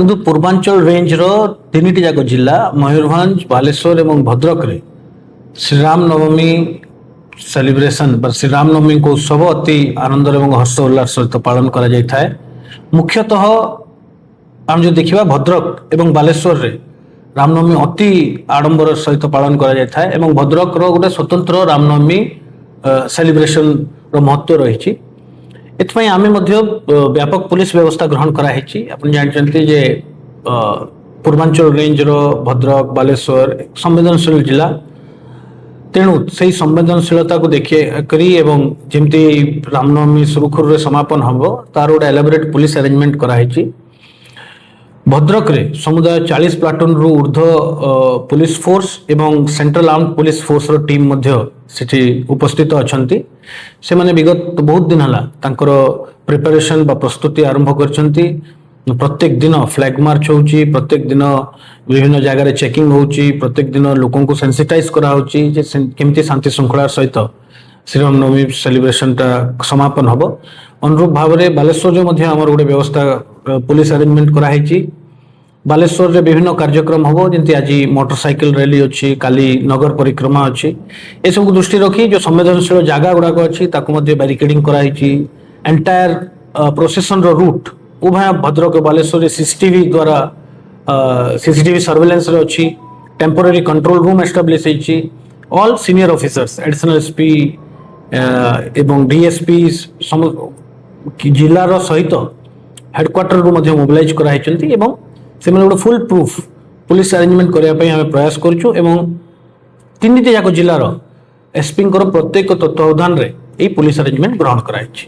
କିନ୍ତୁ ପୂର୍ବାଞ୍ଚଳ ରେଞ୍ଜର ତିନିଟି ଯାକ ଜିଲ୍ଲା ମୟୂରଭଞ୍ଜ, ବାଲେଶ୍ୱର ଏବଂ ଭଦ୍ରକରେ ଶ୍ରୀରାମ ନବମୀ ସେଲିବ୍ରେସନ୍ ବା ଶ୍ରୀରାମ ନବମୀଙ୍କ ଉତ୍ସବ ଅତି ଆନନ୍ଦର ଏବଂ ହର୍ଷ ଉଲ୍ଲାସ ସହିତ ପାଳନ କରାଯାଇଥାଏ। ମୁଖ୍ୟତଃ ଆମେ ଯଦି ଦେଖିବା ଭଦ୍ରକ ଏବଂ ବାଲେଶ୍ୱରରେ ରାମନବମୀ ଅତି ଆଡମ୍ବର ସହିତ ପାଳନ କରାଯାଇଥାଏ ଏବଂ ଭଦ୍ରକର ଗୋଟେ ସ୍ୱତନ୍ତ୍ର ରାମନବମୀ ସେଲିବ୍ରେସନର ମହତ୍ତ୍ୱ ରହିଛି। ଏଥିପାଇଁ ଆମେ ମଧ୍ୟ ବ୍ୟାପକ ପୁଲିସ ବ୍ୟବସ୍ଥା ଗ୍ରହଣ କରାହେଇଛି। ଆପଣ ଜାଣିଛନ୍ତି ଯେ ପୂର୍ବାଞ୍ଚଳ ରେଞ୍ଜର ଭଦ୍ରକ, ବାଲେଶ୍ୱର ସମ୍ବେଦନଶୀଳ ଜିଲ୍ଲା, ତେଣୁ ସେହି ସମ୍ବେଦନଶୀଳତାକୁ କରି ଏବଂ ଯେମିତି ରାମନବମୀ ସୁରୁଖୁରୁରେ ସମାପନ ହେବ ତାର ଗୋଟେ ଏଲାବୋରେଟ୍ ପୁଲିସ ଆରେଞ୍ଜମେଣ୍ଟ କରାହେଇଛି। ଭଦ୍ରକରେ ସମୁଦାୟ 40 ପ୍ଲାଟୁନରୁ ଉର୍ଦ୍ଧ୍ୱ ପୁଲିସ ଫୋର୍ସ ଏବଂ ସେଣ୍ଟ୍ରାଲ ଆର୍ମଡ ପୁଲିସ ଫୋର୍ସର ଟିମ୍ ମଧ୍ୟ ସେଠି ଉପସ୍ଥିତ ଅଛନ୍ତି। ସେମାନେ ବିଗତ ବହୁତ ଦିନ ହେଲା ତାଙ୍କର ପ୍ରିପାରେସନ୍ ବା ପ୍ରସ୍ତୁତି ଆରମ୍ଭ କରିଛନ୍ତି। ପ୍ରତ୍ୟେକ ଦିନ ଫ୍ଲାଗ ମାର୍ଚ୍ଚ ହେଉଛି, ପ୍ରତ୍ୟେକ ଦିନ ବିଭିନ୍ନ ଜାଗାରେ ଚେକିଂ ହେଉଛି, ପ୍ରତ୍ୟେକ ଦିନ ଲୋକଙ୍କୁ ସେନ୍ସିଟାଇଜ କରାହେଉଛି ଯେ କେମିତି ଶାନ୍ତି ଶୃଙ୍ଖଳାର ସହିତ ଶ୍ରୀରାମ ନବମୀ ସେଲିବ୍ରେସନଟା ସମାପନ ହେବ। ଅନୁରୂପ ଭାବରେ ବାଲେଶ୍ୱରରେ ମଧ୍ୟ ଆମର ଗୋଟେ ବ୍ୟବସ୍ଥା ପୁଲିସ ଆରେଞ୍ଜମେଣ୍ଟ କରାହେଇଛି। ବାଲେଶ୍ୱରରେ ବିଭିନ୍ନ କାର୍ଯ୍ୟକ୍ରମ ହେବ, ଯେମିତି ଆଜି ମୋଟରସାଇକେଲ ର୍ୟାଲି ଅଛି, କାଲି ନଗର ପରିକ୍ରମା ଅଛି। ଏସବୁ ଦୃଷ୍ଟି ରଖି ଯେଉଁ ସମ୍ବେଦନଶୀଳ ଜାଗା ଗୁଡ଼ାକ ଅଛି ତାକୁ ମଧ୍ୟ ବ୍ୟାରିକେଡିଂ କରାହେଇଛି। ଏଣ୍ଟାୟାର ପ୍ରୋସେସନର ରୁଟ୍ ଉଭୟ ଭଦ୍ରକ ଓ ବାଲେଶ୍ୱରରେ ସିସିଟିଭି ସର୍ଭେଲେନ୍ସରେ ଅଛି। ଟେମ୍ପୋରାରୀ କଣ୍ଟ୍ରୋଲ ରୁମ୍ ଏଷ୍ଟାବ୍ଲିଶ ହେଇଛି। All senior officers, additional SP ଏବଂ ডিএসপি ଜିଲ୍ଲାର ସହିତ ହେଡକ୍ୱାର୍ଟରରୁ ମଧ୍ୟ ମୋବିଲାଇଜ କରାହେଇଛନ୍ତି ଏବଂ ସେମାନେ ଗୋଟେ ଫୁଲ ପ୍ରୁଫ୍ ପୁଲିସ ଆରେଞ୍ଜମେଣ୍ଟ କରିବା ପାଇଁ ଆମେ ପ୍ରୟାସ କରୁଛୁ ଏବଂ ତିନିଟି ଯାକ ଜିଲ୍ଲାର ଏସପିଙ୍କର ପ୍ରତ୍ୟେକ ତତ୍ତ୍ୱାବଧାନରେ ଏହି ପୁଲିସ ଆରେଞ୍ଜମେଣ୍ଟ ଗ୍ରହଣ କରାଯାଇଛି।